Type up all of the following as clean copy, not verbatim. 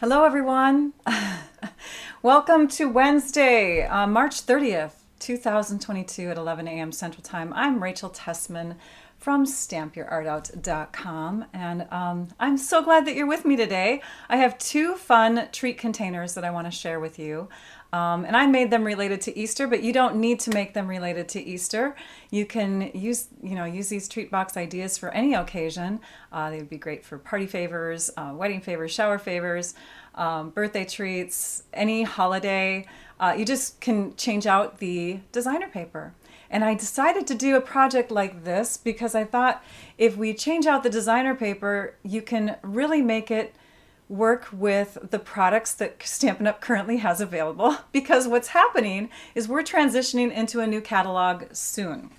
Hello, everyone. Welcome to Wednesday, March 30th, 2022 at 11 a.m. Central Time. I'm Rachel Tessman from stampyourartout.com, and I'm so glad that you're with me today. I have two fun treat containers that I want to share with you. And I made them related to Easter, but you don't need to make them related to Easter. You can use these treat box ideas for any occasion. They would be great for party favors, wedding favors, shower favors, birthday treats, any holiday. You just can change out the designer paper. And I decided to do a project like this because I thought if we change out the designer paper, you can really make it work with the products that Stampin' Up! Currently has available, because what's happening is we're transitioning into a new catalog soon.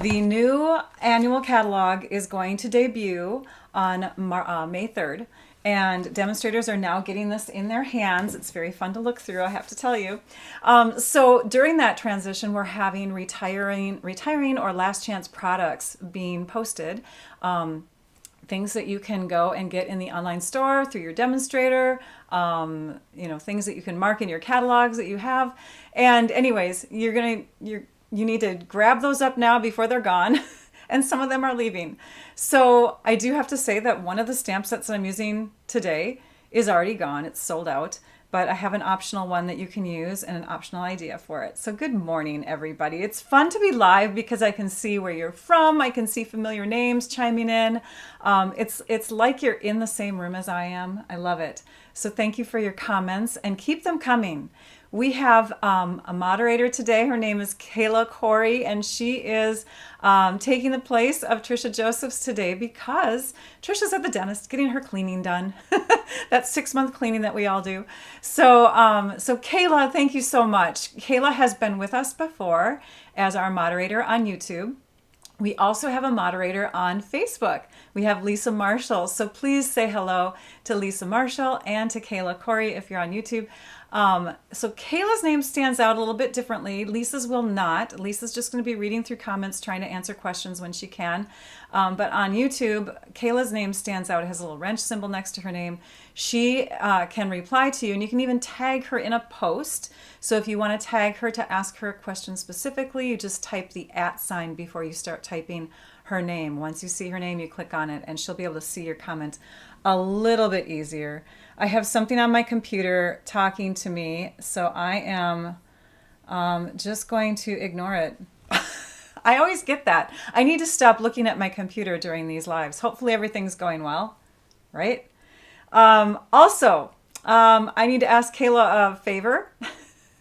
The new annual catalog is going to debut on May 3rd, and demonstrators are now getting this in their hands. It's very fun to look through, I have to tell you. So during that transition, we're having retiring or last chance products being posted. Things that you can go and get in the online store through your demonstrator, things that you can mark in your catalogs that you have. And anyways, you need to grab those up now before they're gone. And some of them are leaving. So I do have to say that one of the stamp sets that I'm using today is already gone. It's sold out. But I have an optional one that you can use and an optional idea for it. So good morning, everybody. It's fun to be live because I can see where you're from. I can see familiar names chiming in. It's like you're in the same room as I am. I love it. So thank you for your comments and keep them coming. We have a moderator today. Her name is Kayla Corey, and she is taking the place of Trisha Josephs today because Trisha's at the dentist getting her cleaning done. That 6-month cleaning that we all do. So Kayla, thank you so much. Kayla has been with us before as our moderator on YouTube. We also have a moderator on Facebook. We have Lisa Marshall. So please say hello to Lisa Marshall and to Kayla Corey if you're on YouTube. So Kayla's name stands out a little bit differently. Lisa's will not. Lisa's just going to be reading through comments, trying to answer questions when she can. But on YouTube, Kayla's name stands out. It has a little wrench symbol next to her name. She can reply to you, and you can even tag her in a post. So if you want to tag her to ask her a question specifically, you just type the @ sign before you start typing her name. Once you see her name, you click on it, and she'll be able to see your comment a little bit easier. I have something on my computer talking to me, so I am just going to ignore it. I always get that. I need to stop looking at my computer during these lives. Hopefully everything's going well, right? Also, I need to ask Kayla a favor.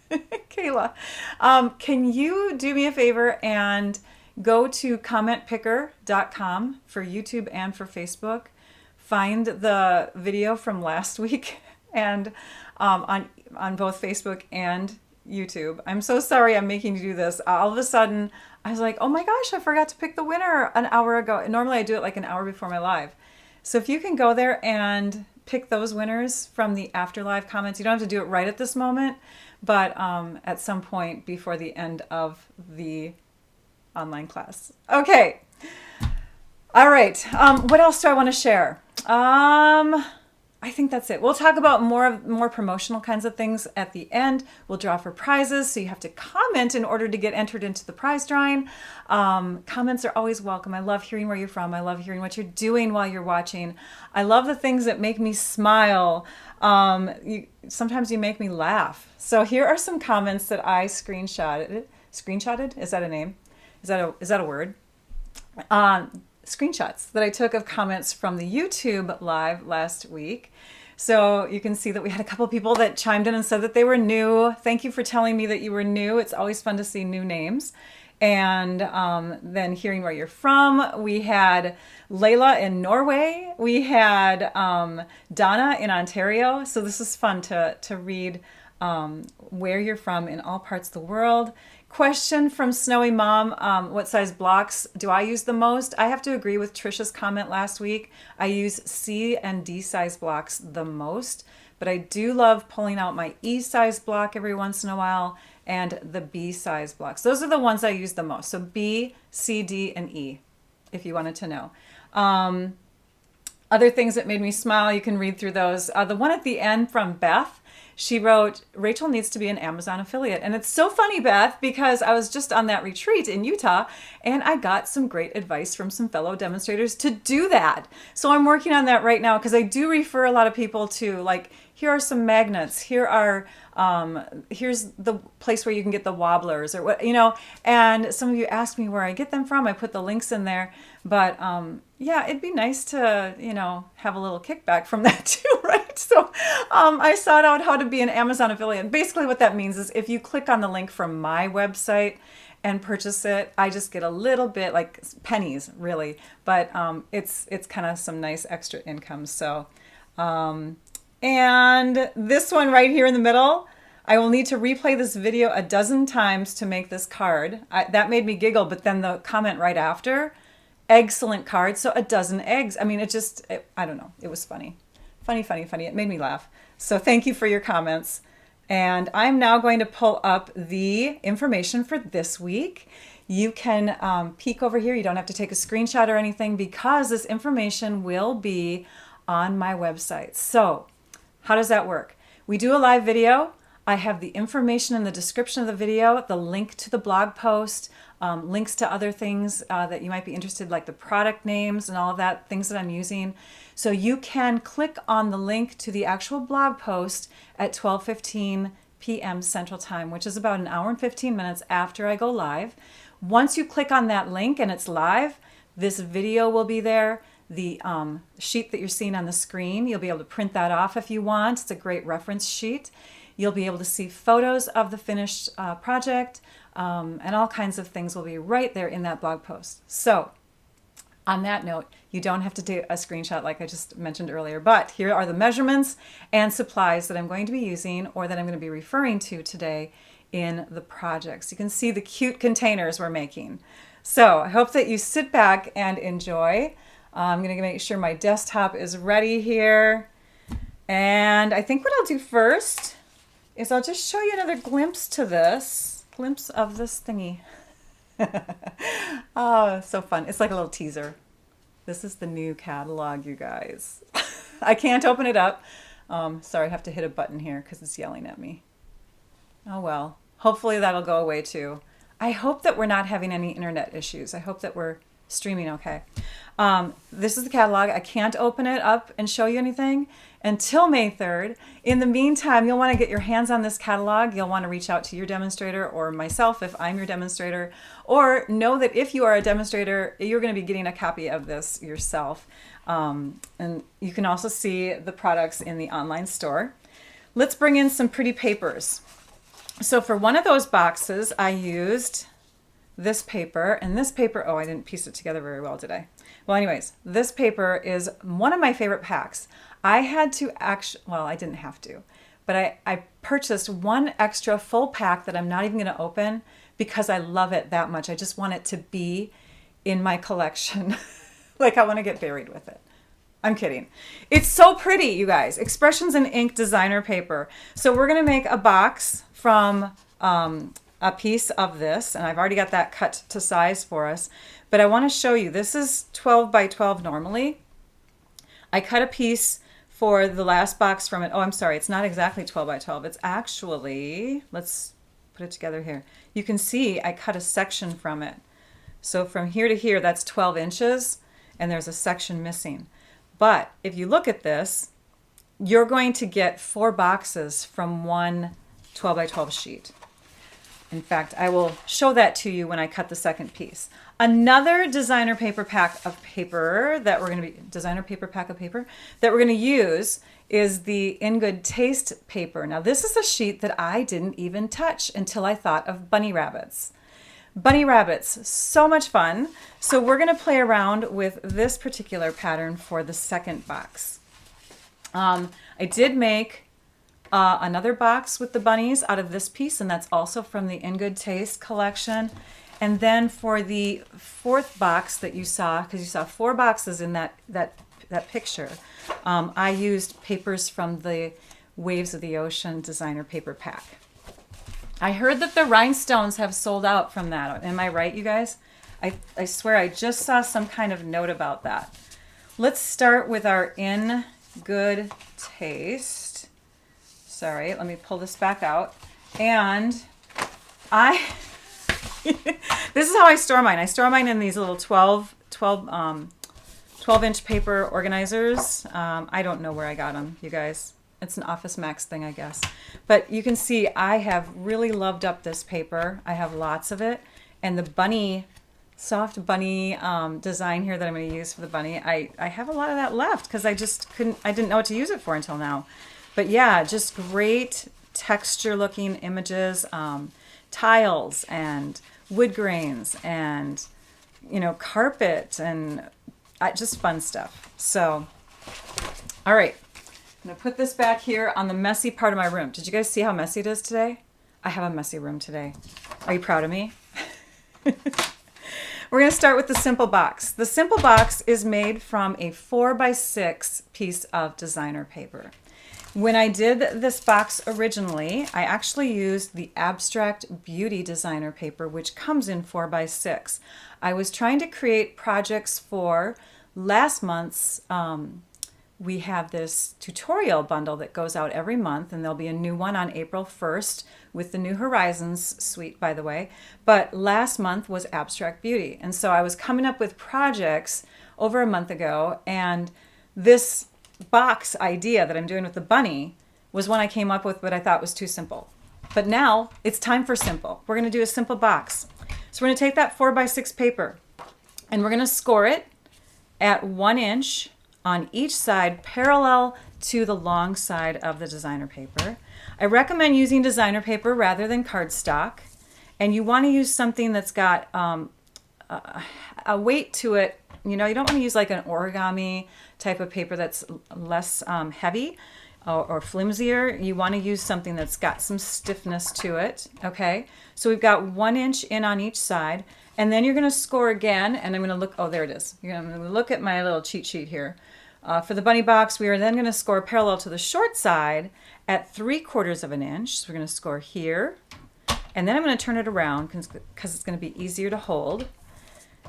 Kayla, can you do me a favor and go to commentpicker.com for YouTube and for Facebook? Find the video from last week and on both Facebook and YouTube. I'm so sorry I'm making you do this. All of a sudden, I was like, oh my gosh, I forgot to pick the winner an hour ago. Normally I do it like an hour before my live. So if you can go there and pick those winners from the after live comments, you don't have to do it right at this moment, but at some point before the end of the online class. Okay. All right. What else do I want to share? I think that's it. We'll talk about more promotional kinds of things at the end. We'll draw for prizes, so you have to comment in order to get entered into the prize drawing. Comments are always welcome. I love hearing where you're from. I love hearing what you're doing while you're watching. I love the things that make me smile. Sometimes you make me laugh. So here are some comments that I screenshotted. Screenshotted? Is that a name? Is that a word? Screenshots that I took of comments from the YouTube live last week. So you can see that we had a couple people that chimed in and said that they were new. Thank you for telling me that you were new. It's always fun to see new names. And then hearing where you're from. We had Layla in Norway. We had Donna in Ontario. So this is fun to read where you're from in all parts of the world. Question from Snowy Mom, what size blocks do I use the most? I have to agree with Trisha's comment last week. I use C and D size blocks the most, but I do love pulling out my E size block every once in a while and the B size blocks. Those are the ones I use the most. So B, C, D, and E, if you wanted to know. Other things that made me smile, you can read through those. The one at the end from Beth, she wrote, Rachel needs to be an Amazon affiliate. And it's so funny, Beth, because I was just on that retreat in Utah and I got some great advice from some fellow demonstrators to do that. So I'm working on that right now because I do refer a lot of people to, like, here are some magnets, here's the place where you can get the wobblers or what, and some of you asked me where I get them from. I put the links in there, but yeah, it'd be nice to, have a little kickback from that too, right? So I sought out how to be an Amazon affiliate. Basically what that means is if you click on the link from my website and purchase it, I just get a little bit, like pennies really, but it's kind of some nice extra income. So and this one right here in the middle, I will need to replay this video a dozen times to make this card. That made me giggle, but then the comment right after, excellent card. So a dozen eggs. I mean, I don't know. It was funny. Funny. It made me laugh. So thank you for your comments. And I'm now going to pull up the information for this week. You can peek over here. You don't have to take a screenshot or anything because this information will be on my website. So how does that work? We do a live video. I have the information in the description of the video, the link to the blog post, links to other things that you might be interested, like the product names and all of that, things that I'm using. So you can click on the link to the actual blog post at 12:15 p.m. Central Time, which is about an hour and 15 minutes after I go live. Once you click on that link and it's live, this video will be there. The sheet that you're seeing on the screen, you'll be able to print that off if you want. It's a great reference sheet. You'll be able to see photos of the finished project and all kinds of things will be right there in that blog post. So on that note, you don't have to do a screenshot like I just mentioned earlier, but here are the measurements and supplies that I'm going to be using or that I'm going to be referring to today in the projects. You can see the cute containers we're making. So I hope that you sit back and enjoy. I'm going to make sure my desktop is ready here. And I think what I'll do first is I'll just show you another glimpse of this thingy. Oh, so fun. It's like a little teaser. This is the new catalog, you guys. I can't open it up. Sorry, I have to hit a button here because it's yelling at me. Oh well, hopefully that'll go away too. I hope that we're not having any internet issues. I hope that we're streaming okay. This is the catalog. I can't open it up and show you anything until May 3rd. In the meantime, you'll want to get your hands on this catalog. You'll want to reach out to your demonstrator or myself if I'm your demonstrator, or know that if you are a demonstrator, you're going to be getting a copy of this yourself. And you can also see the products in the online store. Let's bring in some pretty papers. So for one of those boxes, I used this paper, and this paper, oh, I didn't piece it together very well, did I? Well, anyways, this paper is one of my favorite packs. I had to well, I didn't have to, but I purchased one extra full pack that I'm not even going to open because I love it that much. I just want it to be in my collection. Like I want to get buried with it. I'm kidding. It's so pretty, you guys. Expressions in Ink designer paper. So we're going to make a box from a piece of this, and I've already got that cut to size for us, but I want to show you. This is 12 by 12 normally. I cut a piece for the last box from it. Oh, I'm sorry, it's not exactly 12 by 12. It's actually, let's put it together here. You can see I cut a section from it. So from here to here, that's 12 inches, and there's a section missing. But if you look at this, you're going to get 4 boxes from one 12 by 12 sheet. In fact, I will show that to you when I cut the second piece. Another designer paper pack of paper that we're going to use is the In Good Taste paper. Now this is a sheet that I didn't even touch until I thought of bunny rabbits. Bunny rabbits, so much fun. So we're going to play around with this particular pattern for the second box. I did make another box with the bunnies out of this piece, and that's also from the In Good Taste collection. And then for the fourth box that you saw, because you saw 4 boxes in that picture, I used papers from the Waves of the Ocean designer paper pack. I heard that the rhinestones have sold out from that. Am I right, you guys? I swear I just saw some kind of note about that. let's start with our In Good Taste. Sorry, let me pull this back out. And this is how I store mine. I store mine in these little 12-inch paper organizers. I don't know where I got them, you guys. It's an Office Max thing, I guess. But you can see I have really loved up this paper. I have lots of it. And the bunny, soft bunny design here that I'm going to use for the bunny, I have a lot of that left because I didn't know what to use it for until now. But yeah, just great texture looking images, tiles and wood grains and, you know, carpet and just fun stuff. So, all right. I'm going to put this back here on the messy part of my room. Did you guys see how messy it is today? I have a messy room today. Are you proud of me? We're going to start with the Simple Box. The Simple Box is made from a 4x6 piece of designer paper. When I did this box originally, I actually used the Abstract Beauty designer paper, which comes in 4x6. I was trying to create projects for last month's, we have this tutorial bundle that goes out every month, and there'll be a new one on April 1st with the New Horizons suite, by the way. But last month was Abstract Beauty. And so I was coming up with projects over a month ago, and this box idea that I'm doing with the bunny was one I came up with, but I thought was too simple. But now it's time for simple. We're going to do a simple box. So we're going to take that 4x6 paper and we're going to score it at 1 inch on each side parallel to the long side of the designer paper. I recommend using designer paper rather than cardstock, and you want to use something that's got a weight to it. You know, you don't want to use like an origami type of paper that's less heavy or flimsier. You want to use something that's got some stiffness to it. Okay, so we've got 1 inch in on each side, and then you're going to score again, and I'm going to look, oh, there it is. I'm going to look at my little cheat sheet here. For the bunny box, we are then going to score parallel to the short side at 3/4 of an inch. So we're going to score here, and then I'm going to turn it around because it's going to be easier to hold.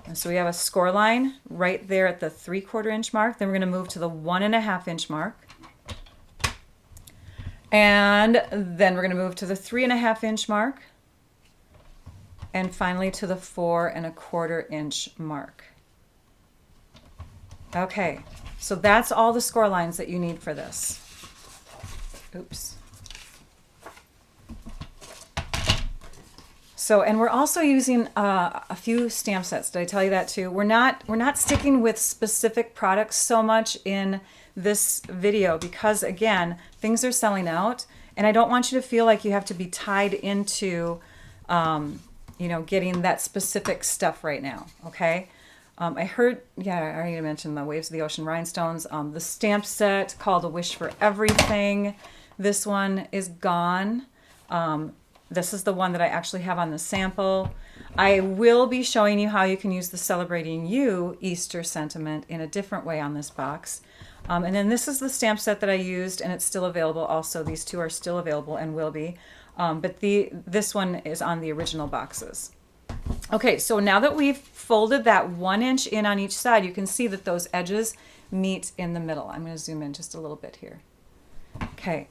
And so we have a score line right there at the 3/4 inch mark. Then we're going to move to the 1.5 inch mark. And then we're going to move to the 3.5 inch mark. And finally to the 4.25 inch mark. Okay, so that's all the score lines that you need for this. Oops. So, and we're also using a few stamp sets. Did I tell you that too? We're not sticking with specific products so much in this video because, again, things are selling out, and I don't want you to feel like you have to be tied into, you know, getting that specific stuff right now. Okay. I heard, yeah, I already mentioned the Waves of the Ocean Rhinestones. The stamp set called A Wish for Everything. This one is gone. This is the one that I actually have on the sample. I will be showing you how you can use the Celebrating You Easter sentiment in a different way on this box. And then this is the stamp set that I used, and it's still available also. These two are still available and will be. But this one is on the original boxes. Okay, so now that we've folded that 1 inch in on each side, you can see that those edges meet in the middle. I'm going to zoom in just a little bit here. Okay,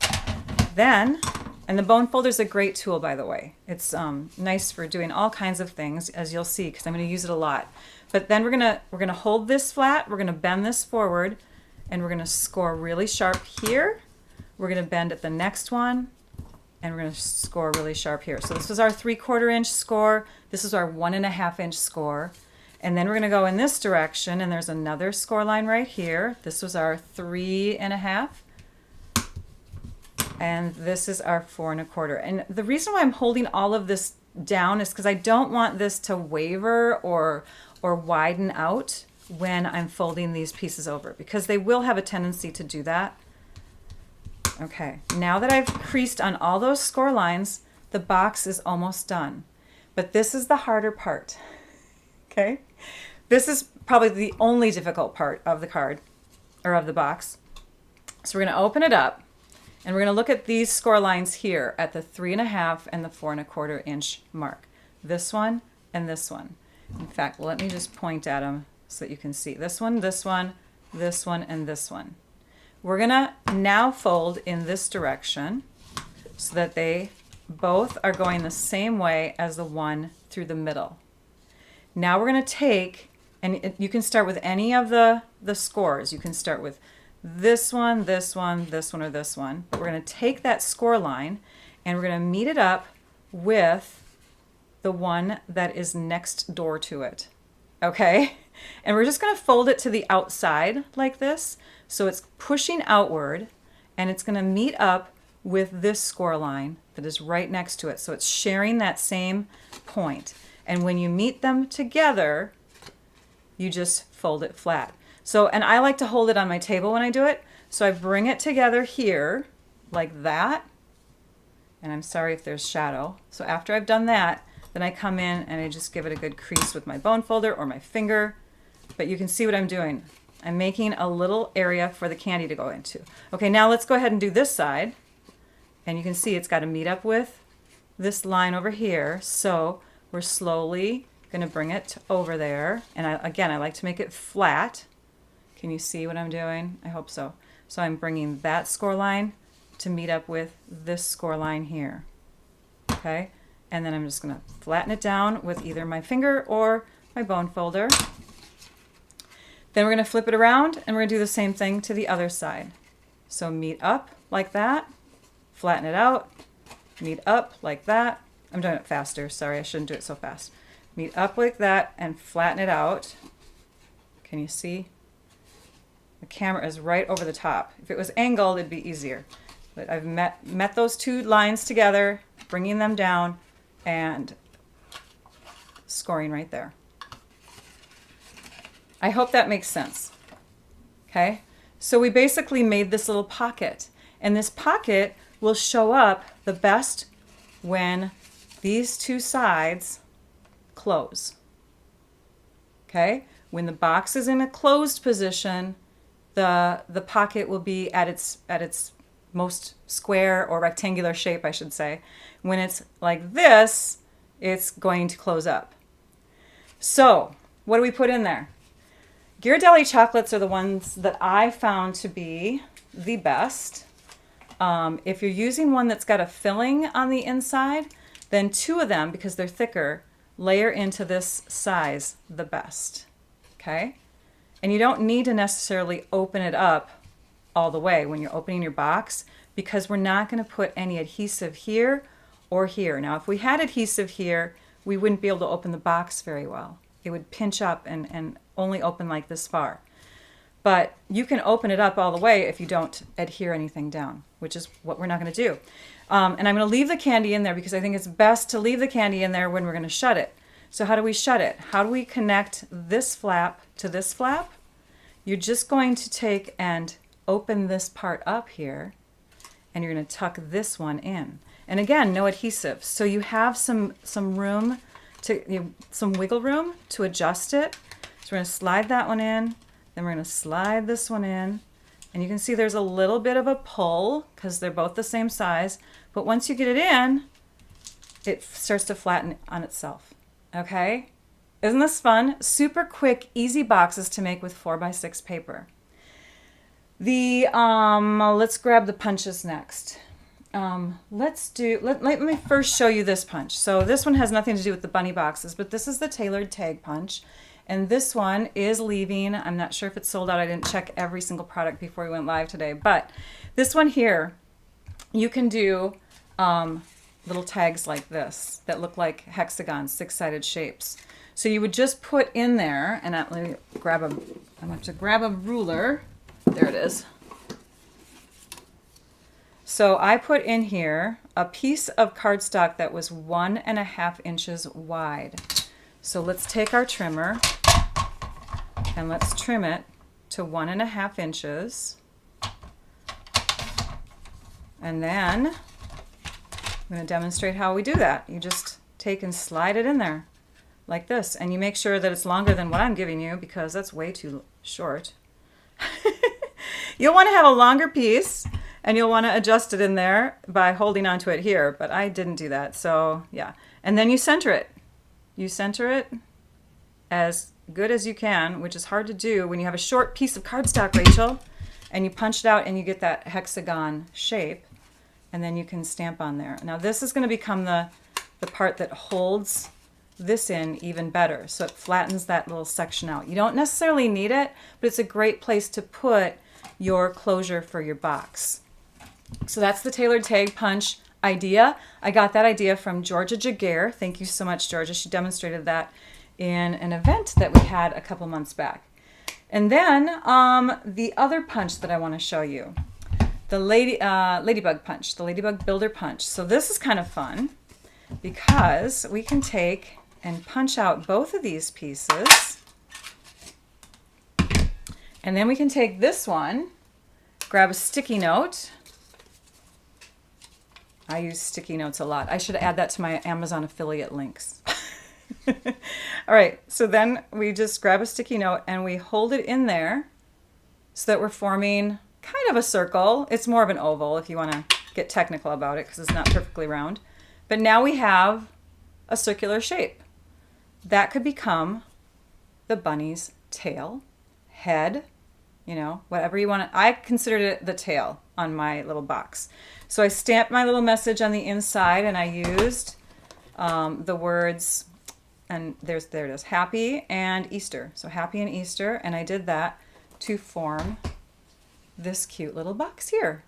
then, and the bone folder is a great tool, by the way. It's nice for doing all kinds of things, as you'll see, because I'm going to use it a lot. But then we're gonna hold this flat, we're going to bend this forward, and we're going to score really sharp here. We're going to bend at the next one, and we're going to score really sharp here. So this was our 3/4 inch score. This is our 1.5 inch score. And then we're going to go in this direction, and there's another score line right here. This was our 3.5. And this is our 4.25. And the reason why I'm holding all of this down is because I don't want this to waver or widen out when I'm folding these pieces over, because they will have a tendency to do that. Okay, now that I've creased on all those score lines, the box is almost done. But this is the harder part, okay? This is probably the only difficult part of the card, or of the box. So we're gonna open it up, and we're gonna look at these score lines here at the 3.5 and the 4.25 inch mark. This one and this one. In fact, let me just point at them so that you can see. This one, this one, and this one. We're gonna now fold in this direction so that they both are going the same way as the one through the middle. Now we're gonna take, and you can start with any of the scores. You can start with this one, this one, this one, or this one. But we're gonna take that score line and we're gonna meet it up with the one that is next door to it, okay? And we're just gonna fold it to the outside like this. So it's pushing outward and it's gonna meet up with this score line that is right next to it. So it's sharing that same point. And when you meet them together, you just fold it flat. So, and I like to hold it on my table when I do it. So I bring it together here like that. And I'm sorry if there's shadow. So after I've done that, then I come in and I just give it a good crease with my bone folder or my finger. But you can see what I'm doing. I'm making a little area for the candy to go into. Okay, now let's go ahead and do this side. And you can see it's got to meet up with this line over here. So we're slowly going to bring it over there. And again, I like to make it flat. Can you see what I'm doing? I hope so. So I'm bringing that score line to meet up with this score line here. Okay, and then I'm just going to flatten it down with either my finger or my bone folder. Then we're going to flip it around and we're going to do the same thing to the other side. So meet up like that, flatten it out, meet up like that. I'm doing it faster, sorry, I shouldn't do it so fast. Meet up like that and flatten it out. Can you see? The camera is right over the top. If it was angled, it'd be easier. But I've met those two lines together, bringing them down and scoring right there. I hope that makes sense. Okay, so we basically made this little pocket, and this pocket will show up the best when these two sides close. Okay, when the box is in a closed position, the pocket will be at its most square or rectangular shape, I should say. When it's like this, it's going to close up. So what do we put in there? Ghirardelli chocolates are the ones that I found to be the best. If you're using one that's got a filling on the inside, then two of them, because they're thicker, layer into this size the best. Okay? And you don't need to necessarily open it up all the way when you're opening your box, because we're not going to put any adhesive here or here. Now, if we had adhesive here, we wouldn't be able to open the box very well. It would pinch up and only open like this far. But you can open it up all the way if you don't adhere anything down, which is what we're not going to do. And I'm going to leave the candy in there because I think it's best to leave the candy in there when we're going to shut it. So how do we shut it? How do we connect this flap to this flap? You're just going to take and open this part up here, and you're going to tuck this one in. And again, no adhesive. So you have some room to, some wiggle room to adjust it. So we're going to slide that one in, then we're going to slide this one in, and you can see there's a little bit of a pull because they're both the same size, but once you get it in, it starts to flatten on itself. Okay? Isn't this fun? Super quick, easy boxes to make with 4x6 paper. Let's grab the punches next. Let me first show you this punch. So this one has nothing to do with the bunny boxes, but this is the tailored tag punch. And this one is leaving. I'm not sure if it's sold out. I didn't check every single product before we went live today. But this one here, you can do little tags like this that look like hexagons, six-sided shapes. So you would just put in there, and let me grab I'm going to grab a ruler. There it is. So I put in here a piece of cardstock that was 1.5 inches wide. So let's take our trimmer and let's trim it to 1.5 inches. And then I'm going to demonstrate how we do that. You just take and slide it in there like this. And you make sure that it's longer than what I'm giving you because that's way too short. You'll want to have a longer piece, and you'll want to adjust it in there by holding onto it here, but I didn't do that. So yeah. And then you center it. You center it as good as you can, which is hard to do when you have a short piece of cardstock, Rachel, and you punch it out and you get that hexagon shape, and then you can stamp on there. Now this is going to become the part that holds this in even better, so it flattens that little section out. You don't necessarily need it, but it's a great place to put your closure for your box. So that's the tailored tag punch idea. I got that idea from Georgia Jaguar. Thank you so much, Georgia. She demonstrated that in an event that we had a couple months back. And then the other punch that I want to show you, the ladybug punch, the ladybug builder punch. So this is kind of fun because we can take and punch out both of these pieces, and then we can take this one, grab a sticky note. I use sticky notes a lot. I should add that to my Amazon affiliate links. All right, so then we just grab a sticky note and we hold it in there so that we're forming kind of a circle. It's more of an oval if you want to get technical about it because it's not perfectly round. But now we have a circular shape. That could become the bunny's tail, head, you know, whatever you want. I considered it the tail on my little box. So I stamped my little message on the inside and I used the words, and there it is, happy and Easter. So happy and Easter, and I did that to form this cute little box here.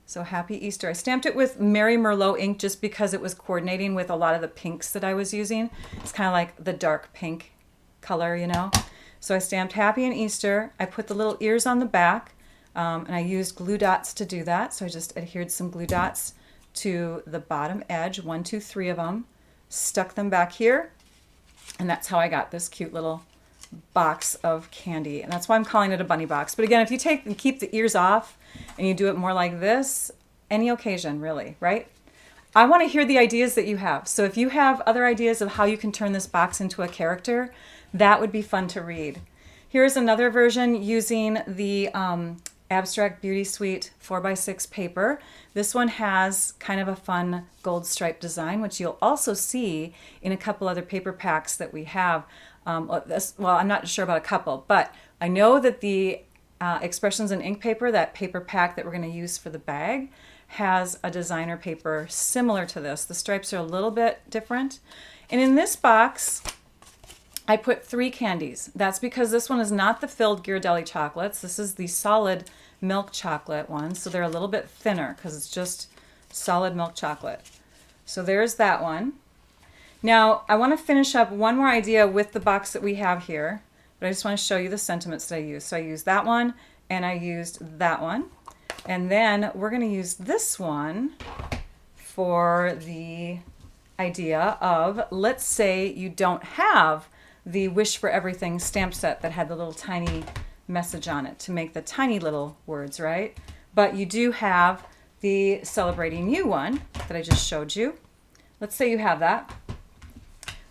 So happy Easter. I stamped it with Mary Merlot ink just because it was coordinating with a lot of the pinks that I was using. It's kind of like the dark pink color, you know. So I stamped happy and Easter. I put the little ears on the back, and I used glue dots to do that. So I just adhered some glue dots to the bottom edge, 1, 2, 3 of them, stuck them back here, and that's how I got this cute little box of candy. And that's why I'm calling it a bunny box. But again, if you take and keep the ears off and you do it more like this, any occasion really, right? I want to hear the ideas that you have. So if you have other ideas of how you can turn this box into a character, that would be fun to read. Here's another version using the Abstract Beauty Suite 4x6 paper. This one has kind of a fun gold stripe design, which you'll also see in a couple other paper packs that we have. Well, I'm not sure about a couple, but I know that the Expressions in Ink paper, that paper pack that we're going to use for the bag, has a designer paper similar to this. The stripes are a little bit different. And in this box, I put 3 candies. That's because this one is not the filled Ghirardelli chocolates. This is the solid milk chocolate one, so they're a little bit thinner because it's just solid milk chocolate. So there's that one. Now, I want to finish up one more idea with the box that we have here, but I just want to show you the sentiments that I used. So I used that one, and I used that one. And then we're going to use this one for the idea of, let's say you don't have the Wish for Everything stamp set that had the little tiny message on it to make the tiny little words, right? But you do have the Celebrating You one that I just showed you. Let's say you have that.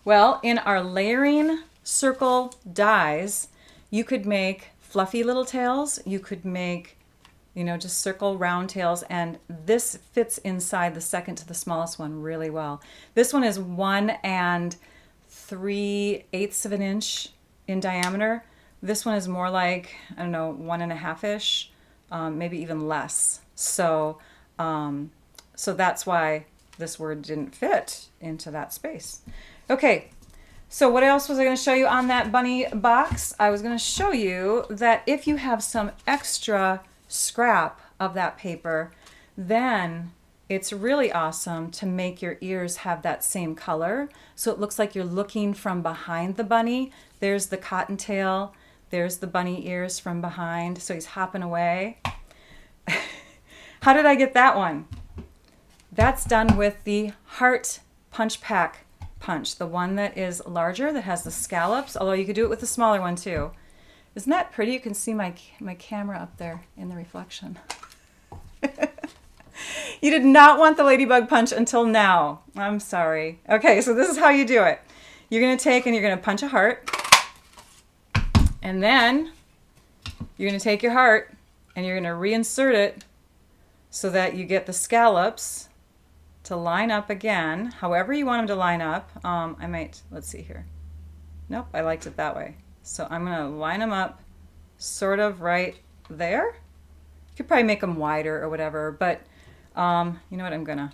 Well, in our layering circle dies, you could make fluffy little tails. You could make, you know, just circle round tails, and this fits inside the second to the smallest one really well. This one is 1 3/8 of an inch in diameter. This one is more like, I don't know, 1.5-ish, maybe even less. So, so that's why this word didn't fit into that space. Okay, so what else was I going to show you on that bunny box? I was going to show you that if you have some extra scrap of that paper, then it's really awesome to make your ears have that same color. So it looks like you're looking from behind the bunny. There's the cottontail. There's the bunny ears from behind. So he's hopping away. How did I get that one? That's done with the Heart Punch Pack punch, the one that is larger, that has the scallops, although you could do it with the smaller one too. Isn't that pretty? You can see my camera up there in the reflection. You did not want the ladybug punch until now. I'm sorry. Okay, so this is how you do it. You're going to take and you're going to punch a heart, and then you're going to take your heart and you're going to reinsert it so that you get the scallops to line up again, however you want them to line up. I might, let's see here. Nope, I liked it that way. So I'm going to line them up sort of right there. You could probably make them wider or whatever, but you know what, I'm going to,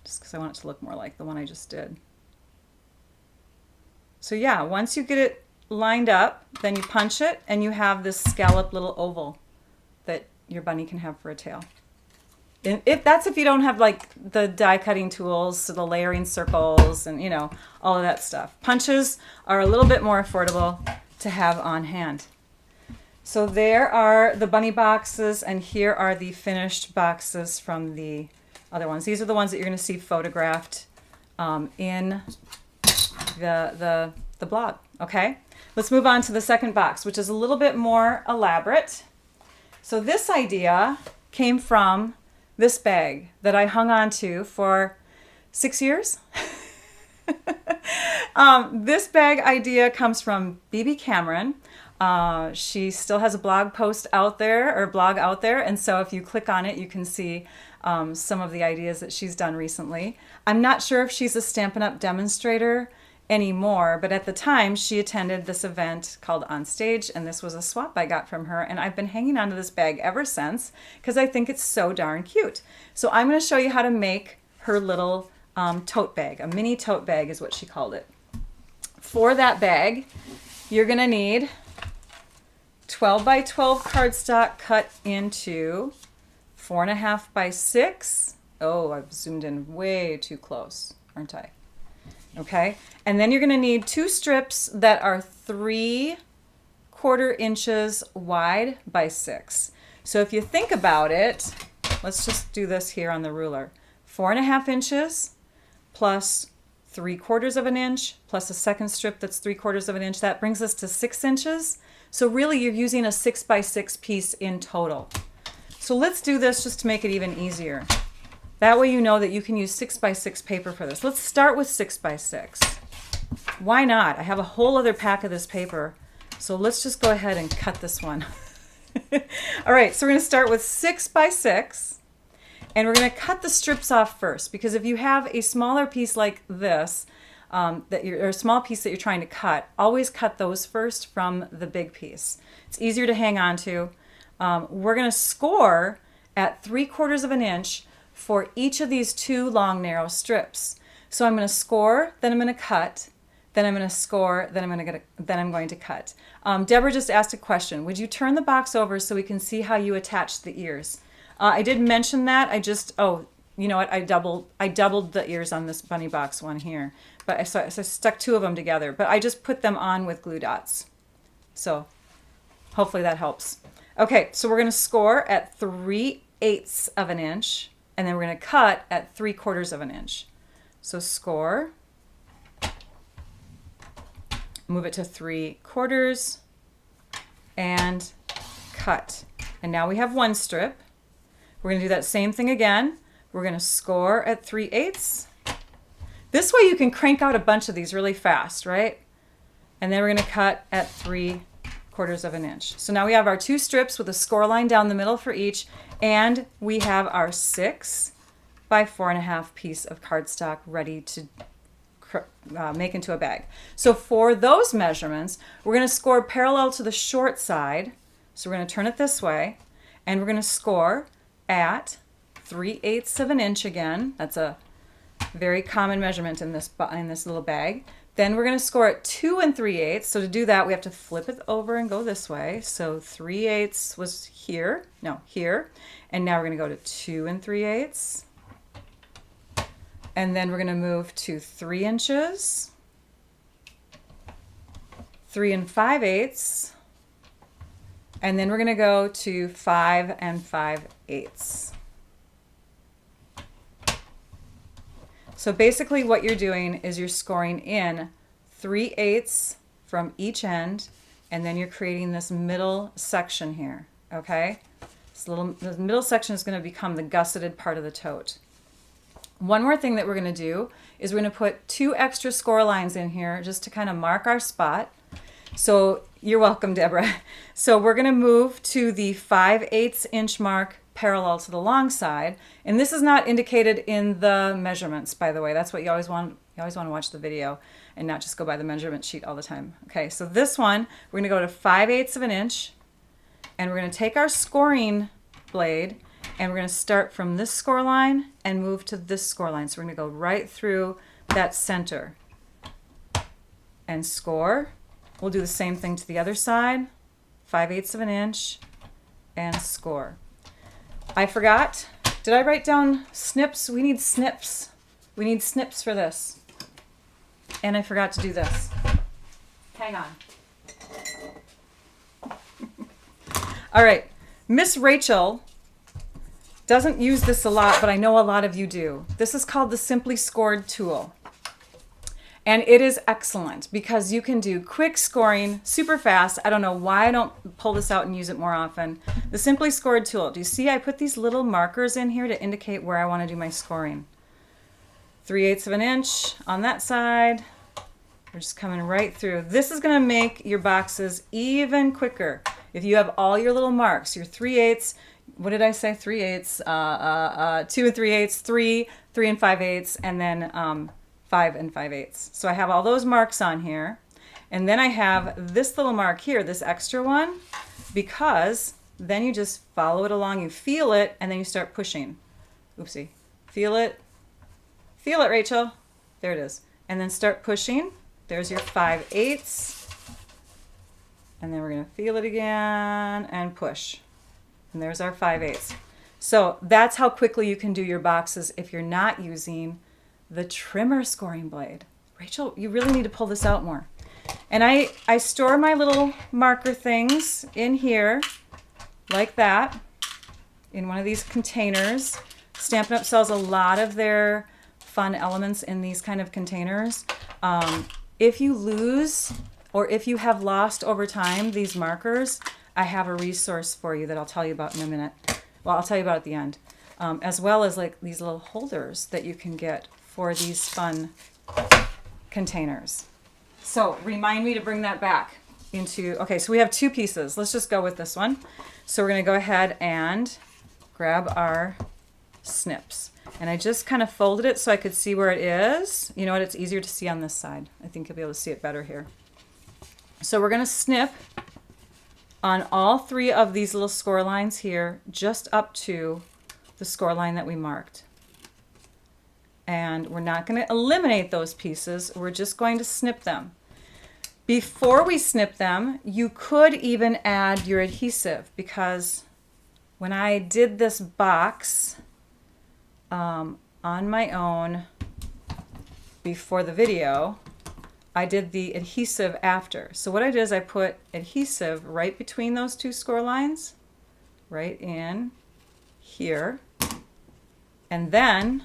just because I want it to look more like the one I just did. So yeah, once you get it lined up, then you punch it and you have this scalloped little oval that your bunny can have for a tail. And if you don't have like the die cutting tools, so the layering circles and you know, all of that stuff. Punches are a little bit more affordable to have on hand. So there are the bunny boxes, and here are the finished boxes from the other ones. These are the ones that you're going to see photographed in the blog. Okay, let's move on to the second box, which is a little bit more elaborate. So this idea came from this bag that I hung on to for 6 years. This bag idea comes from BB Cameron. She still has a blog out there, and so if you click on it, you can see some of the ideas that she's done recently. I'm not sure if she's a Stampin' Up! Demonstrator anymore, but at the time she attended this event called On Stage, and this was a swap I got from her, and I've been hanging on to this bag ever since because I think it's so darn cute. So I'm going to show you how to make her little tote bag. A mini tote bag is what she called it. For that bag, you're going to need 12 by 12 cardstock cut into 4.5 by 6. Oh, I've zoomed in way too close, aren't I? Okay, and then you're going to need 2 strips that are 3/4 inches wide by 6. So if you think about it, let's just do this here on the ruler. 4.5 inches plus 3/4 of an inch plus a second strip that's 3/4 of an inch. That brings us to 6 inches. So really you're using a 6 by 6 piece in total. So let's do this just to make it even easier. That way you know that you can use 6 by 6 paper for this. Let's start with 6 by 6. Why not? I have a whole other pack of this paper. So let's just go ahead and cut this one. All right, so we're going to start with 6 by 6. And we're going to cut the strips off first, because if you have a smaller piece like this, or a small piece that you're trying to cut, always cut those first from the big piece. It's easier to hang on to. We're going to score at 3/4 of an inch for each of these 2 long narrow strips. So I'm going to score, then I'm going to cut, then I'm going to score, then I'm going to cut. Deborah just asked a question. Would you turn the box over so we can see how you attach the ears? I did mention that. You know what? I doubled the ears on this bunny box one here, but so I stuck 2 of them together. But I just put them on with glue dots. So hopefully that helps. Okay, so we're going to score at 3/8 of an inch. And then we're going to cut at 3/4 of an inch. So score, move it to 3/4, and cut. And now we have 1 strip. We're going to do that same thing again. We're going to score at 3/8. This way you can crank out a bunch of these really fast, right? And then we're going to cut at 3/4 of an inch. So now we have our 2 strips with a score line down the middle for each, and we have our 6 by 4.5 piece of cardstock ready to make into a bag. So for those measurements, we're going to score parallel to the short side. So we're going to turn it this way, and we're going to score at 3/8 of an inch again. That's a very common measurement in this little bag. Then we're going to score at 2 3/8. So to do that, we have to flip it over and go this way. So 3/8 was here, and now we're going to go to 2 3/8. And then we're going to move to 3 inches, 3 5/8, and then we're going to go to 5 5/8. So basically what you're doing is you're scoring in 3/8 from each end, and then you're creating this middle section here, okay? The middle section is going to become the gusseted part of the tote. One more thing that we're going to do is we're going to put 2 extra score lines in here just to kind of mark our spot. So you're welcome, Deborah. So we're going to move to the 5/8 inch mark parallel to the long side. And this is not indicated in the measurements, by the way. That's what you always want. You always want to watch the video and not just go by the measurement sheet all the time. Okay, so this one, we're going to go to 5/8 of an inch, and we're going to take our scoring blade, and we're going to start from this score line and move to this score line. So we're going to go right through that center and score. We'll do the same thing to the other side, 5/8 of an inch, and score. I forgot. Did I write down snips? We need snips. We need snips for this. And I forgot to do this. Hang on. All right. Miss Rachel doesn't use this a lot, but I know a lot of you do. This is called the Simply Scored tool. And it is excellent because you can do quick scoring super fast. I don't know why I don't pull this out and use it more often. The Simply Scored tool. Do you see I put these little markers in here to indicate where I want to do my scoring? 3/8 of an inch on that side. We're just coming right through. This is going to make your boxes even quicker. If you have all your little marks, your 3/8, what did I say? 3/8, 2 and 3/8, 3 and 5/8, and then 5 and 5/8. So I have all those marks on here. And then I have this little mark here, this extra one, because then you just follow it along, you feel it, and then you start pushing. Oopsie. Feel it. Feel it, Rachel. There it is. And then start pushing. There's your 5/8. And then we're going to feel it again and push. And there's our 5/8. So that's how quickly you can do your boxes if you're not using the trimmer scoring blade. Rachel, you really need to pull this out more. And I store my little marker things in here like that in one of these containers. Stampin' Up! Sells a lot of their fun elements in these kind of containers. If you lose or if you have lost over time these markers, I have a resource for you that I'll tell you about in a minute. Well, I'll tell you about at the end. As well as like these little holders that you can get for these fun containers. So remind me to bring that back into, okay, so we have two pieces. Let's just go with this one. So we're going to go ahead and grab our snips. And I just kind of folded it so I could see where it is. You know what? It's easier to see on this side. I think you'll be able to see it better here. So we're going to snip on all three of these little score lines here, just up to the score line that we marked. And we're not going to eliminate those pieces. We're just going to snip them. Before we snip them, you could even add your adhesive, because when I did this box on my own before the video, I did the adhesive after. So what I did is I put adhesive right between those two score lines, right in here, and then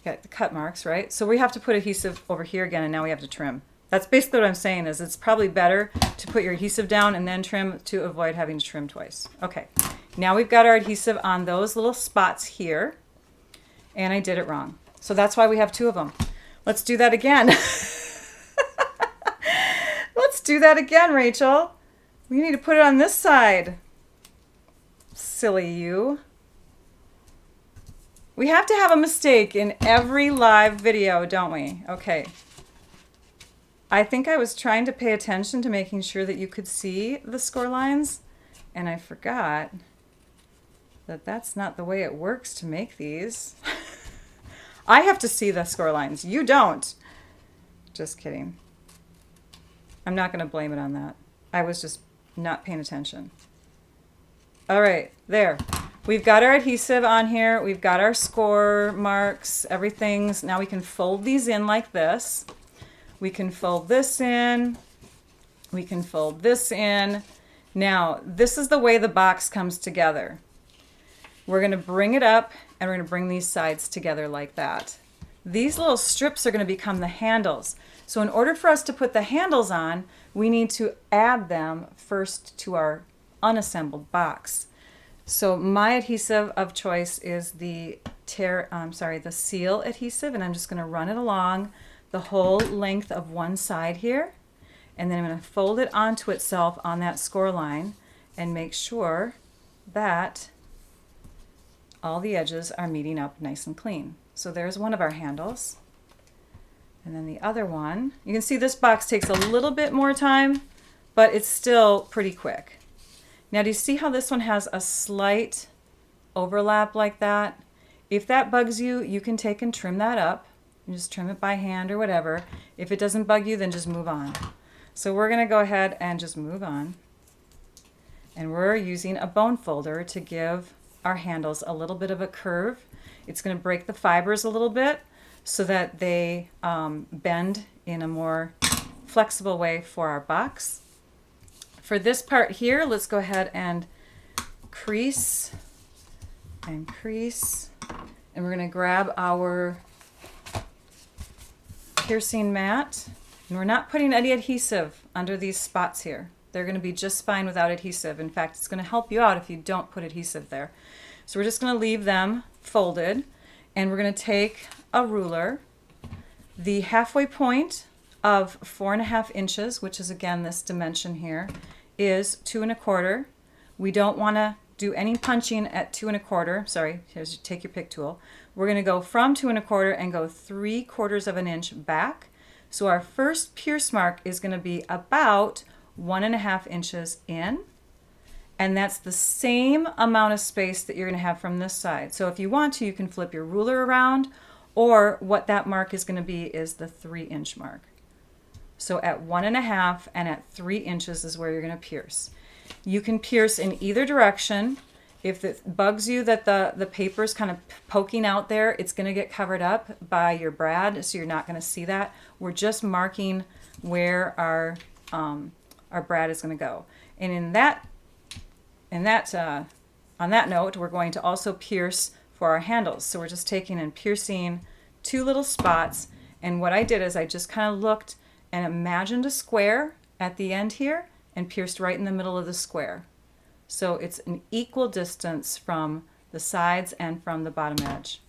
got the cut marks, right? So we have to put adhesive over here again, and now we have to trim. That's basically what I'm saying, is it's probably better to put your adhesive down and then trim to avoid having to trim twice. Okay, now we've got our adhesive on those little spots here, and I did it wrong. So that's why we have two of them. Let's do that again. Let's do that again, Rachel. We need to put it on this side. Silly you. We have to have a mistake in every live video, don't we? Okay. I think I was trying to pay attention to making sure that you could see the score lines, and I forgot that that's not the way it works to make these. I have to see the score lines. You don't. Just kidding. I'm not going to blame it on that. I was just not paying attention. All right, there. We've got our adhesive on here. We've got our score marks, everything's. Now we can fold these in like this. We can fold this in. We can fold this in. Now, this is the way the box comes together. We're going to bring it up, and we're going to bring these sides together like that. These little strips are going to become the handles. So in order for us to put the handles on, we need to add them first to our unassembled box. So my adhesive of choice is the seal adhesive, and I'm just going to run it along the whole length of one side here, and then I'm going to fold it onto itself on that score line, and make sure that all the edges are meeting up nice and clean. So there's one of our handles. And then the other one, you can see this box takes a little bit more time, but it's still pretty quick. Now do you see how this one has a slight overlap like that? If that bugs you, you can take and trim that up. You just trim it by hand or whatever. If it doesn't bug you, then just move on. So we're gonna go ahead and just move on. And we're using a bone folder to give our handles a little bit of a curve. It's gonna break the fibers a little bit so that they bend in a more flexible way for our box. For this part here, let's go ahead and crease and crease. And we're gonna grab our piercing mat. And we're not putting any adhesive under these spots here. They're gonna be just fine without adhesive. In fact, it's gonna help you out if you don't put adhesive there. So we're just gonna leave them folded, and we're gonna take a ruler. The halfway point of 4.5 inches, which is again this dimension here, is 2 1/4. We don't want to do any punching at 2 1/4. Sorry, take your pick tool. We're going to go from 2 1/4 and go 3/4 of an inch back. So our first pierce mark is going to be about 1.5 inches in, and that's the same amount of space that you're going to have from this side. So if you want to, you can flip your ruler around, or what that mark is going to be is the 3-inch mark. So at 1.5 and at 3 inches is where you're going to pierce. You can pierce in either direction. If it bugs you that the paper is kind of poking out there, it's going to get covered up by your brad, so you're not going to see that. We're just marking where our brad is going to go. And on that note, we're going to also pierce for our handles. So we're just taking and piercing 2 little spots. And what I did is I just kind of looked and imagined a square at the end here and pierced right in the middle of the square. So it's an equal distance from the sides and from the bottom edge.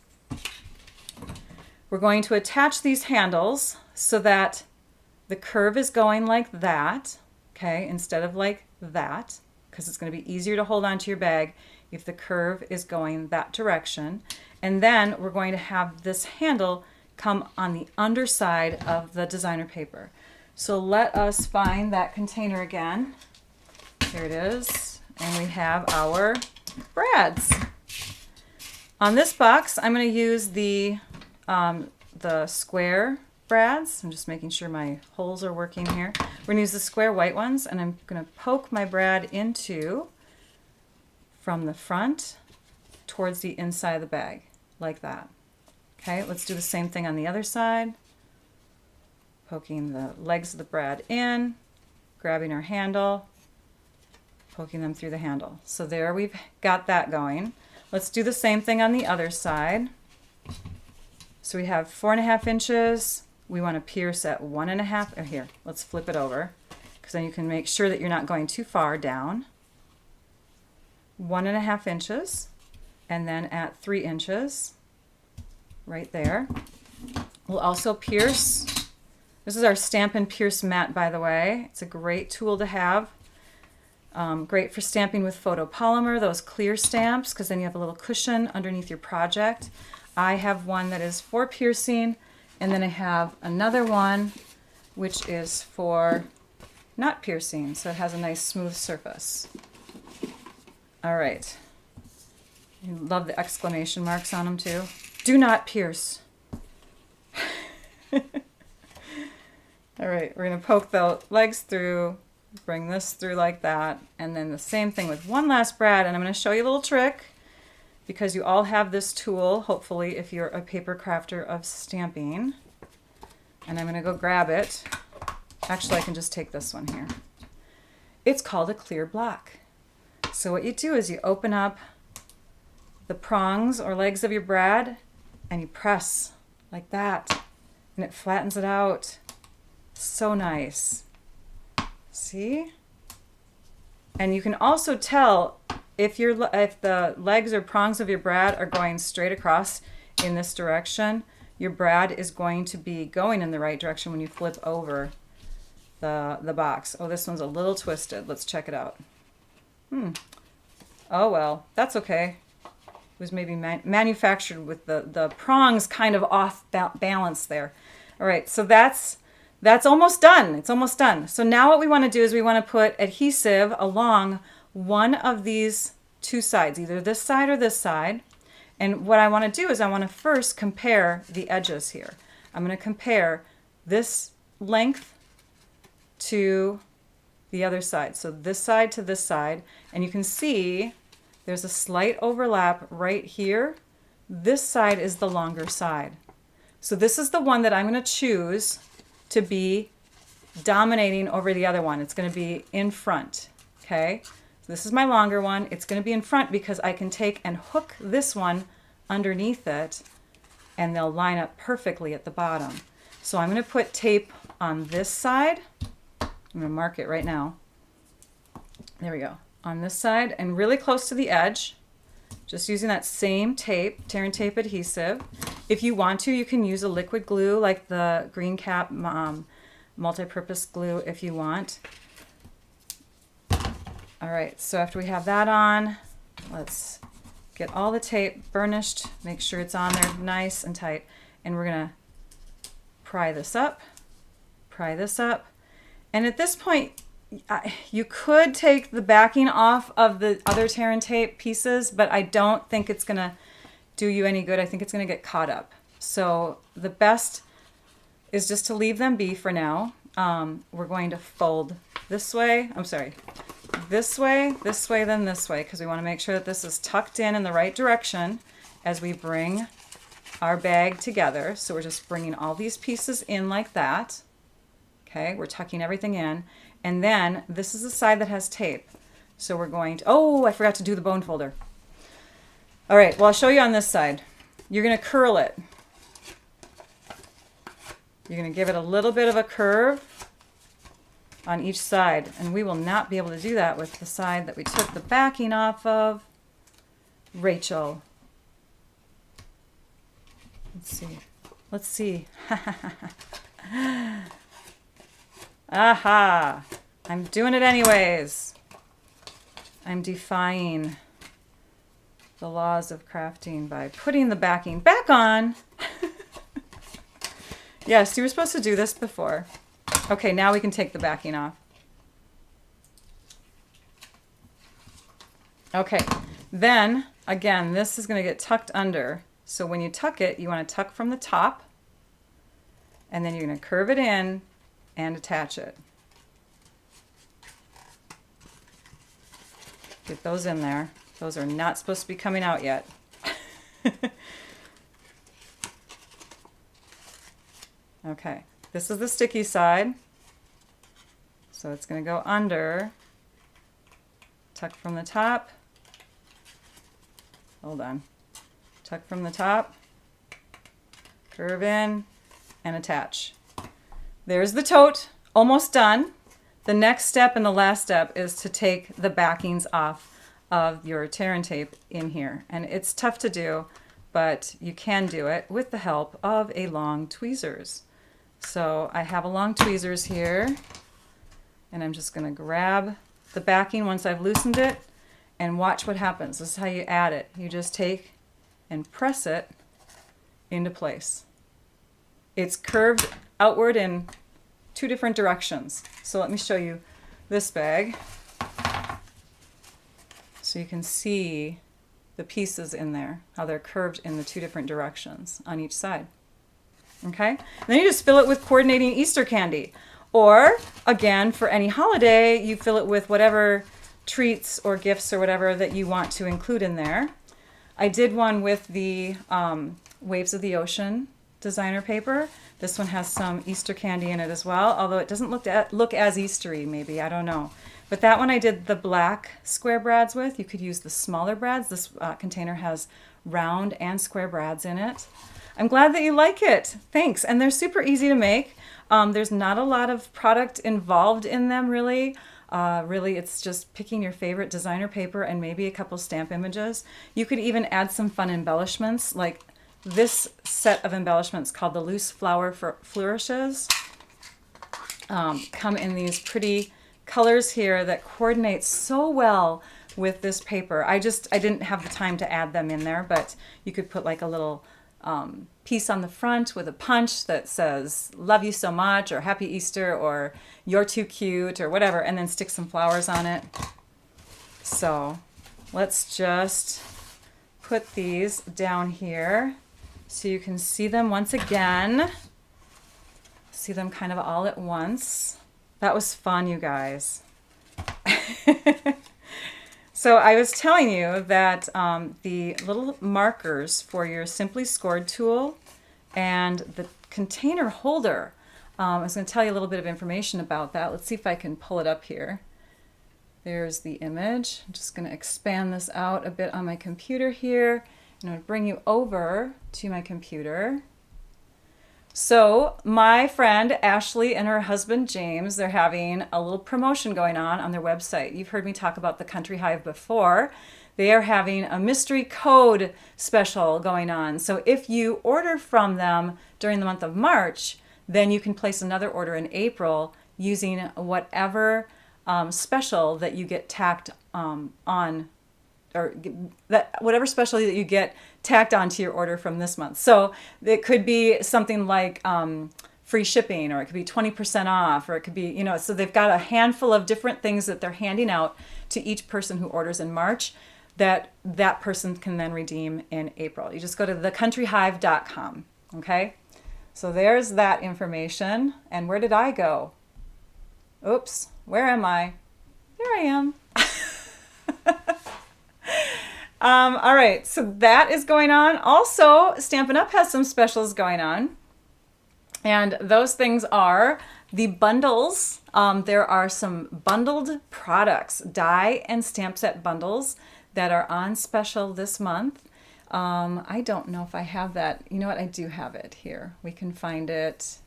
We're going to attach these handles so that the curve is going like that, okay, instead of like that, because it's going to be easier to hold onto your bag if the curve is going that direction. And then we're going to have this handle come on the underside of the designer paper. So let us find that container again. Here it is. And we have our brads. On this box, I'm going to use the square brads. I'm just making sure my holes are working here. We're going to use the square white ones, and I'm going to poke my brad into from the front towards the inside of the bag, like that. Okay, let's do the same thing on the other side. Poking the legs of the brad in, grabbing our handle, poking them through the handle. So there we've got that going. Let's do the same thing on the other side. So we have 4.5 inches. We want to pierce at 1.5. Oh, here, let's flip it over, because then you can make sure that you're not going too far down. 1.5 inches, and then at 3 inches, right there. We'll also pierce. This is our Stamp and Pierce mat, by the way. It's a great tool to have. Great for stamping with photopolymer, those clear stamps, because then you have a little cushion underneath your project. I have one that is for piercing, and then I have another one which is for not piercing, so it has a nice smooth surface. All right. I love the exclamation marks on them too. Do not pierce. All right, we're going to poke the legs through, bring this through like that, and then the same thing with one last brad. And I'm going to show you a little trick, because you all have this tool, hopefully, if you're a paper crafter of stamping. And I'm going to go grab it. Actually, I can just take this one here. It's called a clear block. So what you do is you open up the prongs or legs of your brad, and you press like that, and it flattens it out. So nice. See? And you can also tell if the legs or prongs of your brad are going straight across in this direction, your brad is going to be going in the right direction when you flip over the box. Oh, this one's a little twisted. Let's check it out. Oh well, that's okay. It was maybe manufactured with the prongs kind of off balance there. All right, so that's almost done. It's almost done. So now what we want to do is we want to put adhesive along one of these two sides, either this side or this side. And what I want to do is I want to first compare the edges here. I'm going to compare this length to the other side. So this side to this side, and you can see there's a slight overlap right here. This side is the longer side. So this is the one that I'm going to choose to be dominating over the other one. It's going to be in front. Okay? So this is my longer one. It's going to be in front because I can take and hook this one underneath it, and they'll line up perfectly at the bottom. So I'm going to put tape on this side. I'm going to mark it right now. There we go. On this side and really close to the edge, just using that same tape, tear and tape adhesive. If you want to, you can use a liquid glue like the Green Cap multi-purpose glue if you want. All right, so after we have that on, let's get all the tape burnished, make sure it's on there nice and tight, and we're gonna pry this up, and at this point, you could take the backing off of the other tear and tape pieces, but I don't think it's gonna do you any good. I think it's gonna get caught up. So the best is just to leave them be for now. We're going to fold this way, this way, then this way, because we want to make sure that this is tucked in the right direction as we bring our bag together. So we're just bringing all these pieces in like that. Okay, we're tucking everything in. And then this is the side that has tape. So we're going to, oh, I forgot to do the bone folder. All right, well, I'll show you on this side. You're going to curl it. You're going to give it a little bit of a curve on each side, and we will not be able to do that with the side that we took the backing off of. Rachel. Let's see. Aha! I'm doing it anyways. I'm defying the laws of crafting by putting the backing back on. Yes, you were supposed to do this before. Okay, now we can take the backing off. Okay, then again, this is going to get tucked under. So when you tuck it, you want to tuck from the top, and then you're going to curve it in and attach it. Get those in there. Those are not supposed to be coming out yet. Okay, this is the sticky side. So it's going to go under, tuck from the top. Hold on. Tuck from the top, curve in, and attach. There's the tote, almost done. The next step and the last step is to take the backings off of your tear and tape in here. And it's tough to do, but you can do it with the help of a long tweezers. So I have a long tweezers here, and I'm just going to grab the backing once I've loosened it and watch what happens. This is how you add it. You just take and press it into place. It's curved outward in two different directions. So let me show you this bag so you can see the pieces in there, how they're curved in the two different directions on each side. Okay? And then you just fill it with coordinating Easter candy. Or, again, for any holiday, you fill it with whatever treats or gifts or whatever that you want to include in there. I did one with the Waves of the Ocean designer paper. This one has some Easter candy in it as well, although it doesn't look as Eastery, maybe, I don't know. But that one I did the black square brads with. You could use the smaller brads. This container has round and square brads in it. I'm glad that you like it. Thanks. And they're super easy to make. There's not a lot of product involved in them, really. Really, it's just picking your favorite designer paper and maybe a couple stamp images. You could even add some fun embellishments, like this set of embellishments called the Loose Flower Flourishes. Come in these pretty colors here that coordinate so well with this paper. I didn't have the time to add them in there, but you could put like a little piece on the front with a punch that says love you so much, or happy Easter, or you're too cute, or whatever, and then stick some flowers on it. So let's just put these down here so you can see them once again. See them kind of all at once. That was fun, you guys. So I was telling you that the little markers for your Simply Scored tool and the container holder, I was going to tell you a little bit of information about that. Let's see if I can pull it up here. There's the image. I'm just going to expand this out a bit on my computer here, and I'll bring you over to my computer. So my friend Ashley and her husband James, they're having a little promotion going on their website. You've heard me talk about the Country Hive before. They are having a mystery code special going on. So if you order from them during the month of March, then you can place another order in April using whatever special that you get tacked on, or whatever special that you get tacked onto your order from this month. So it could be something like free shipping, or it could be 20% off, or it could be, you know, so they've got a handful of different things that they're handing out to each person who orders in March that person can then redeem in April. You just go to thecountryhive.com, okay? So there's that information. And where did I go? Oops, where am I? There I am. All right, so that is going on. Also, Stampin' Up! Has some specials going on. And those things are the bundles. There are some bundled products, die and stamp set bundles that are on special this month. I don't know if I have that. You know what? I do have it here. We can find it.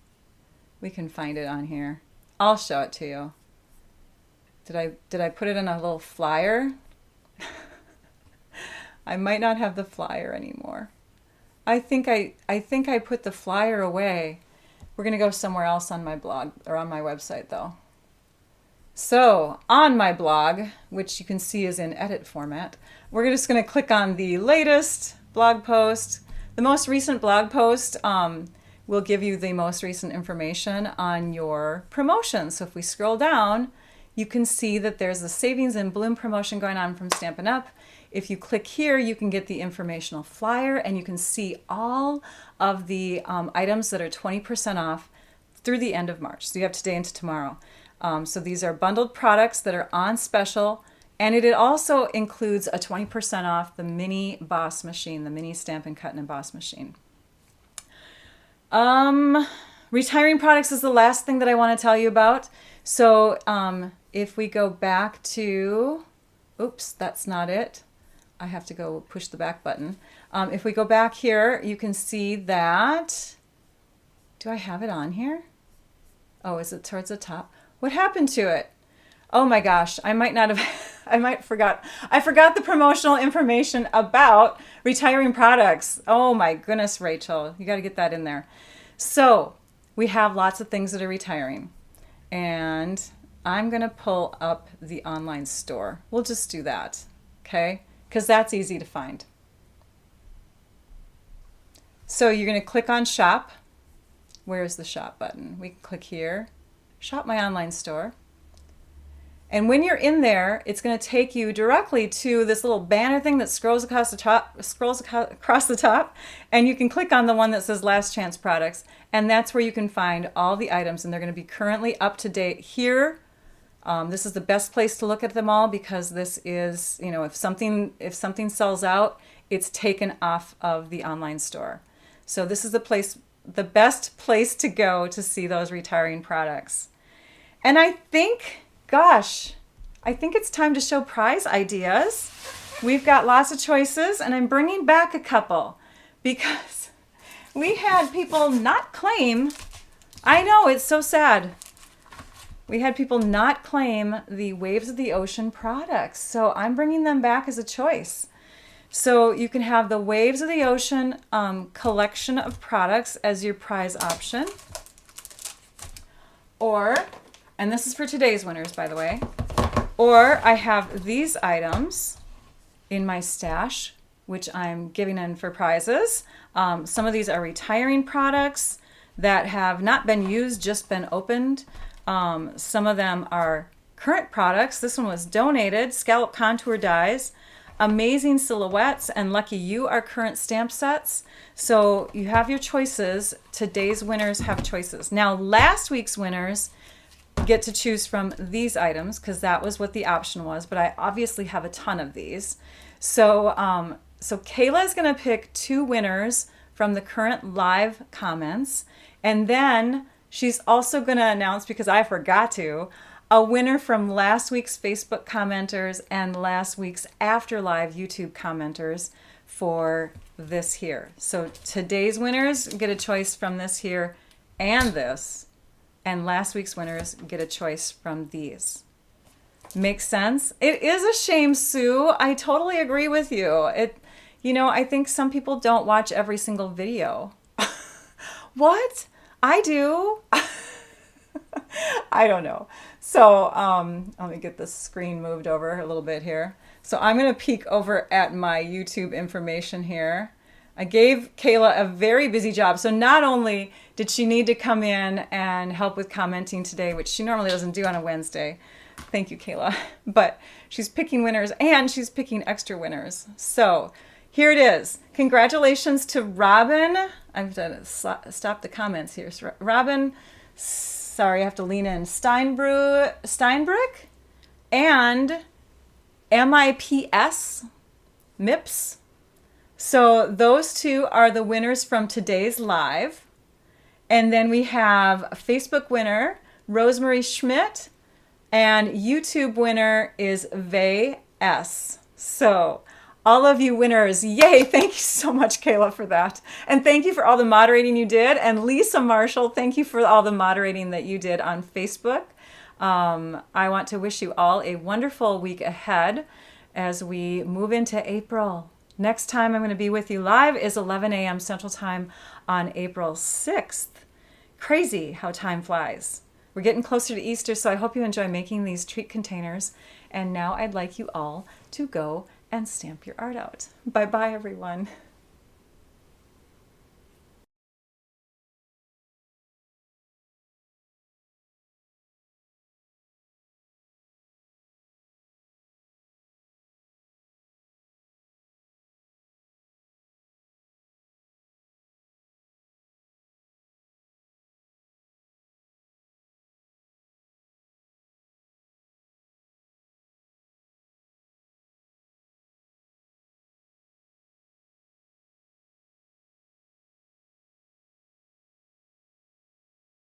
We can find it on here. I'll show it to you. Did I put it in a little flyer? I might not have the flyer anymore. I think I put the flyer away. We're going to go somewhere else on my blog, or on my website though. So on my blog, which you can see is in edit format, we're just going to click on the latest blog post. The most recent blog post will give you the most recent information on your promotion. So if we scroll down, you can see that there's the Savings and Bloom promotion going on from Stampin' Up! If you click here, you can get the informational flyer, and you can see all of the items that are 20% off through the end of March. So you have today into tomorrow. So these are bundled products that are on special, and it also includes a 20% off the mini Boss machine, the mini Stampin' Cut and Emboss machine. Retiring products is the last thing that I want to tell you about. So if we go back to, oops, that's not it. I have to go push the back button. If we go back here, you can see that, do I have it on here? Oh, is it towards the top? What happened to it? Oh my gosh, I might not have, I forgot the promotional information about retiring products. Oh my goodness, Rachel, you got to get that in there. So we have lots of things that are retiring, and I'm going to pull up the online store. We'll just do that, okay? Because that's easy to find. So you're going to click on shop. Where's the shop button? We can click here, shop my online store. And when you're in there, it's going to take you directly to this little banner thing that scrolls across the top, and you can click on the one that says last chance products, and that's where you can find all the items, and they're going to be currently up to date here. This is the best place to look at them all, because this is, you know, if something sells out, it's taken off of the online store. So this is the best place to go to see those retiring products. And I think, gosh, I think it's time to show prize ideas. We've got lots of choices, and I'm bringing back a couple because we had people not claim. I know, it's so sad. We had people not claim the Waves of the Ocean products, so I'm bringing them back as a choice. So you can have the Waves of the Ocean collection of products as your prize option. Or, and this is for today's winners, by the way, Or I have these items in my stash, which I'm giving in for prizes. Some of these are retiring products that have not been used, just been opened. Some of them are current products. This one was donated, scallop contour dies, amazing silhouettes, and lucky you are current stamp sets. So you have your choices. Today's winners have choices. Now, last week's winners get to choose from these items because that was what the option was, but I obviously have a ton of these. So Kayla is going to pick 2 winners from the current live comments, and then she's also going to announce, because I forgot to, a winner from last week's Facebook commenters and last week's After Live YouTube commenters for this here. So today's winners get a choice from this here and this, and last week's winners get a choice from these. Makes sense? It is a shame, Sue. I totally agree with you. I think some people don't watch every single video. What? I do. I don't know. So let me get this screen moved over a little bit here. So I'm going to peek over at my YouTube information here. I gave Kayla a very busy job. So not only did she need to come in and help with commenting today, which she normally doesn't do on a Wednesday. Thank you, Kayla. But she's picking winners and she's picking extra winners. So here it is. Congratulations to Robin. I've got to stop the comments here. So Robin, sorry, I have to lean in. Steinbrick and MIPS. So those 2 are the winners from today's live. And then we have a Facebook winner, Rosemary Schmidt, and YouTube winner is Vay S. So all of you winners, yay, thank you so much, Kayla, for that. And thank you for all the moderating you did. And Lisa Marshall, thank you for all the moderating that you did on Facebook. I want to wish you all a wonderful week ahead as we move into April. Next time I'm going to be with you live is 11 a.m. Central Time on April 6th. Crazy how time flies. We're getting closer to Easter, so I hope you enjoy making these treat containers. And now I'd like you all to go and stamp your art out. Bye-bye, everyone.